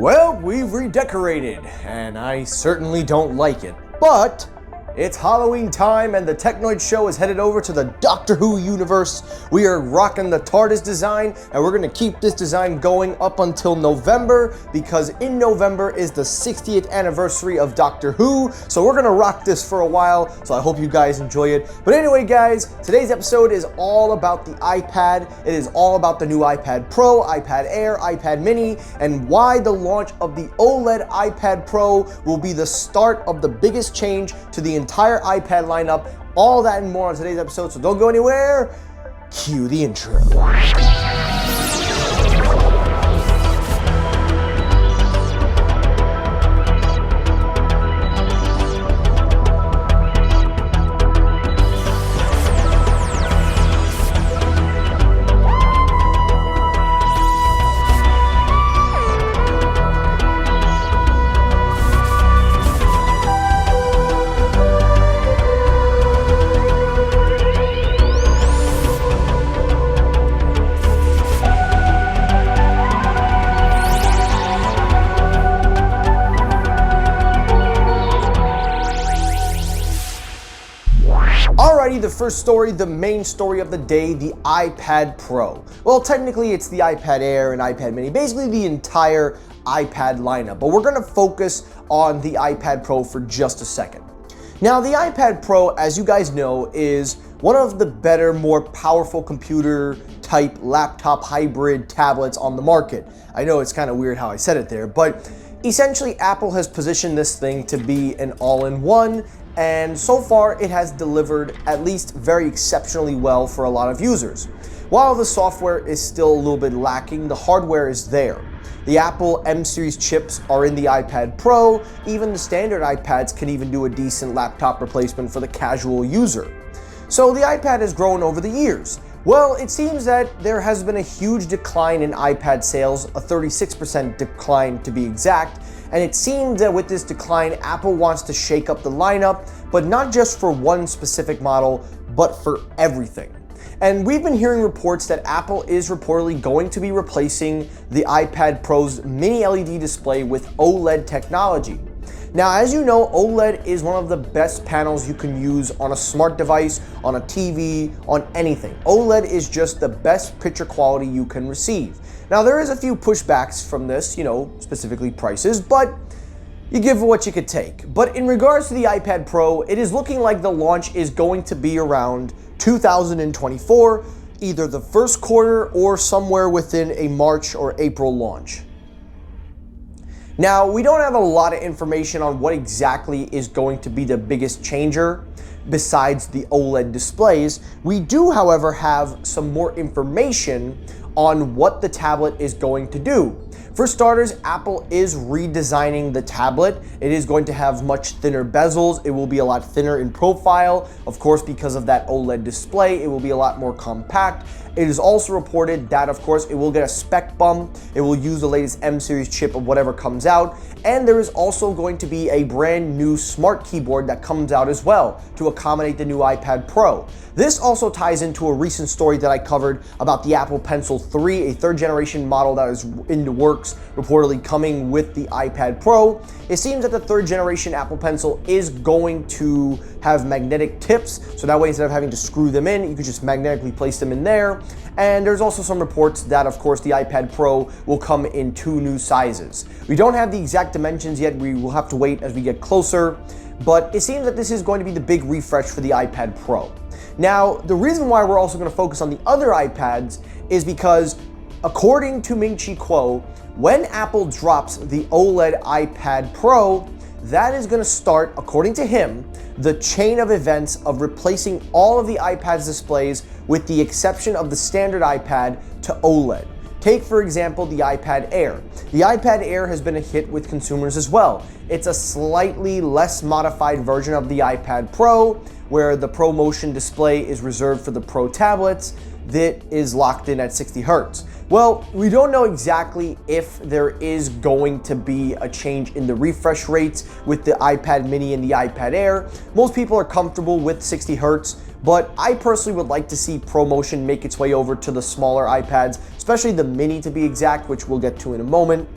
Well, we've redecorated, and I certainly don't like it, but it's Halloween time and the Technoid Show is headed over to the Doctor Who universe. We are rocking the TARDIS design, and we're going to keep this design going up until November, because in November is the 60th anniversary of Doctor Who, so we're going to rock this for a while, so I hope you guys enjoy it. But anyway, guys, today's episode is all about the iPad. It is all about the new iPad Pro, iPad Air, iPad Mini, and why the launch of the OLED iPad Pro will be the start of the biggest change to the entire iPad lineup. All that and more on today's episode, so don't go anywhere. Cue the intro. Alrighty, the first story, the main story of the day, the iPad Pro. Well, technically it's the iPad Air and iPad Mini, basically the entire iPad lineup, but we're gonna focus on the iPad Pro for just a second. Now, the iPad Pro, as you guys know, is one of the better, more powerful computer type laptop hybrid tablets on the market. I know it's kind of weird how I said it there, but essentially Apple has positioned this thing to be an all-in-one, and so far it has delivered at least very exceptionally well for a lot of users. While the software is still a little bit lacking, the hardware is there. The Apple M series chips are in the iPad Pro. Even the standard iPads can even do a decent laptop replacement for the casual user. So the iPad has grown over the years. Well, it seems that there has been a huge decline in iPad sales, a 36% decline to be exact, and it seems that with this decline, Apple wants to shake up the lineup, but not just for one specific model, but for everything. And we've been hearing reports that Apple is reportedly going to be replacing the iPad Pro's mini LED display with OLED technology. Now, as you know, OLED is one of the best panels you can use on a smart device, on a TV, on anything. OLED is just the best picture quality you can receive. Now, there is a few pushbacks from this, specifically prices, but you give what you could take. But in regards to the iPad Pro, it is looking like the launch is going to be around 2024, either the first quarter or somewhere within a March or April launch. Now, we don't have a lot of information on what exactly is going to be the biggest changer besides the OLED displays. We do, however, have some more information on what the tablet is going to do. For starters, Apple is redesigning the tablet. It is going to have much thinner bezels. It will be a lot thinner in profile. Of course, because of that OLED display, it will be a lot more compact. It is also reported that, of course, it will get a spec bump. It will use the latest M series chip of whatever comes out. And there is also going to be a brand new smart keyboard that comes out as well to accommodate the new iPad Pro. This also ties into a recent story that I covered about the Apple Pencil 3, a third generation model that is in the works, reportedly coming with the iPad Pro. It seems that the third generation Apple Pencil is going to have magnetic tips, so that way instead of having to screw them in, you could just magnetically place them in there. And there's also some reports that, of course, the iPad Pro will come in 2 new sizes. We don't have the exact dimensions yet. We will have to wait as we get closer, but it seems that this is going to be the big refresh for the iPad Pro. Now, the reason why we're also going to focus on the other iPads is because, according to Ming-Chi Kuo, when Apple drops the OLED iPad Pro, that is going to start, according to him, the chain of events of replacing all of the iPad's displays with the exception of the standard iPad to OLED. Take, for example, the iPad Air. The iPad Air has been a hit with consumers as well. It's a slightly less modified version of the iPad Pro, where the Pro Motion display is reserved for the Pro tablets that is locked in at 60 Hz. Well, we don't know exactly if there is going to be a change in the refresh rates with the iPad Mini and the iPad Air. Most people are comfortable with 60 Hz, but I personally would like to see ProMotion make its way over to the smaller iPads, especially the Mini to be exact, which we'll get to in a moment.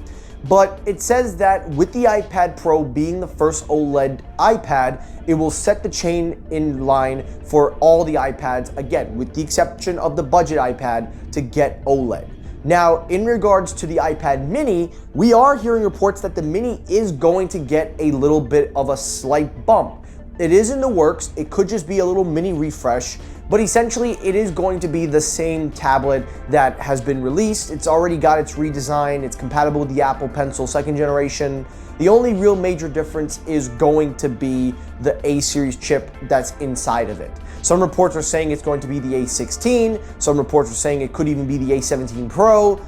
But it says that with the iPad Pro being the first OLED iPad, it will set the chain in line for all the iPads, again, with the exception of the budget iPad, to get OLED. Now, in regards to the iPad mini, we are hearing reports that the mini is going to get a little bit of a slight bump. It is in the works. It could just be a little mini refresh, but essentially it is going to be the same tablet that has been released. It's already got its redesign. It's compatible with the Apple Pencil 2nd generation. The only real major difference is going to be the A series chip that's inside of it. Some reports are saying it's going to be the A16. Some reports are saying it could even be the A17 Pro.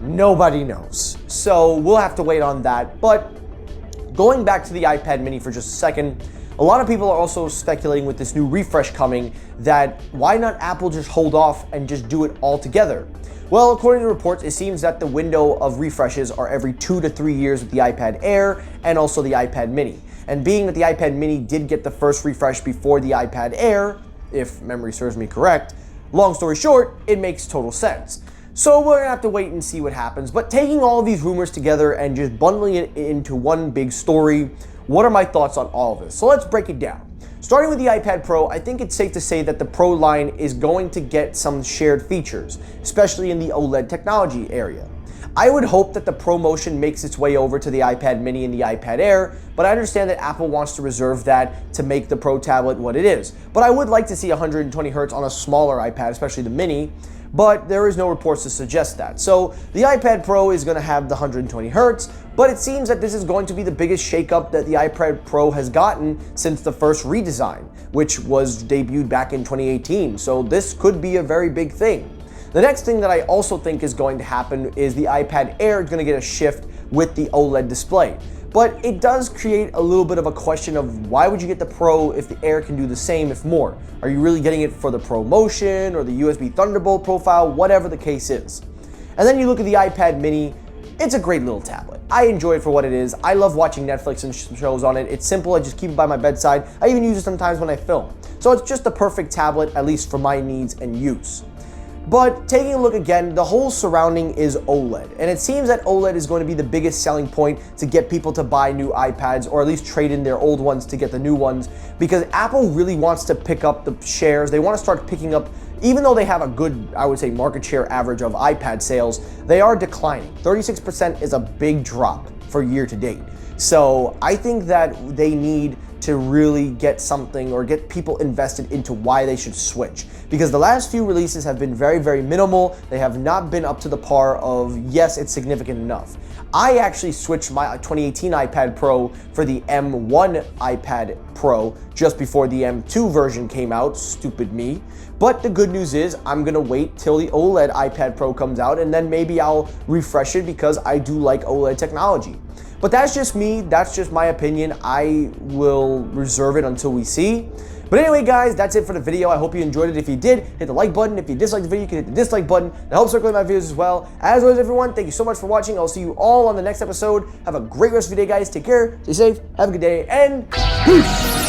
Nobody knows. So we'll have to wait on that. But going back to the iPad mini for just a second, a lot of people are also speculating with this new refresh coming that why not Apple just hold off and just do it all together? Well, according to reports, it seems that the window of refreshes are every 2 to 3 years with the iPad Air and also the iPad mini. And being that the iPad mini did get the first refresh before the iPad Air, if memory serves me correct, long story short, it makes total sense. So we're gonna have to wait and see what happens. But taking all of these rumors together and just bundling it into one big story, what are my thoughts on all of this? So let's break it down. Starting with the iPad Pro, I think it's safe to say that the Pro line is going to get some shared features, especially in the OLED technology area. I would hope that the Pro Motion makes its way over to the iPad mini and the iPad Air, but I understand that Apple wants to reserve that to make the Pro tablet what it is. But I would like to see 120 Hz on a smaller iPad, especially the mini, but there is no reports to suggest that. So the iPad Pro is going to have the 120 Hz, but it seems that this is going to be the biggest shakeup that the iPad Pro has gotten since the first redesign, which was debuted back in 2018. So this could be a very big thing. The next thing that I also think is going to happen is the iPad Air is going to get a shift with the OLED display. But it does create a little bit of a question of why would you get the Pro if the Air can do the same, if more? Are you really getting it for the Pro Motion or the USB Thunderbolt profile, whatever the case is? And then you look at the iPad mini, it's a great little tablet. I enjoy it for what it is. I love watching Netflix and shows on it. It's simple, I just keep it by my bedside. I even use it sometimes when I film. So it's just the perfect tablet, at least for my needs and use. But taking a look again, the whole surrounding is OLED, and it seems that OLED is going to be the biggest selling point to get people to buy new iPads, or at least trade in their old ones to get the new ones, because Apple really wants to pick up the shares. They want to start picking up, even though they have a good, I would say, market share average of iPad sales, they are declining. 36% is a big drop for year to date. So I think that they need to really get something or get people invested into why they should switch. Because the last few releases have been very, very minimal. They have not been up to the par of, yes, it's significant enough. I actually switched my 2018 iPad Pro for the M1 iPad Pro just before the M2 version came out, stupid me. But the good news is I'm gonna wait till the OLED iPad Pro comes out and then maybe I'll refresh it because I do like OLED technology. But that's just me, that's just my opinion. I will reserve it until we see. But anyway, guys, that's it for the video. I hope you enjoyed it. If you did, hit the like button. If you disliked the video, you can hit the dislike button. It helps circulate my videos as well. As always, everyone, thank you so much for watching. I'll see you all on the next episode. Have a great rest of your day, guys. Take care, stay safe, have a good day, and peace!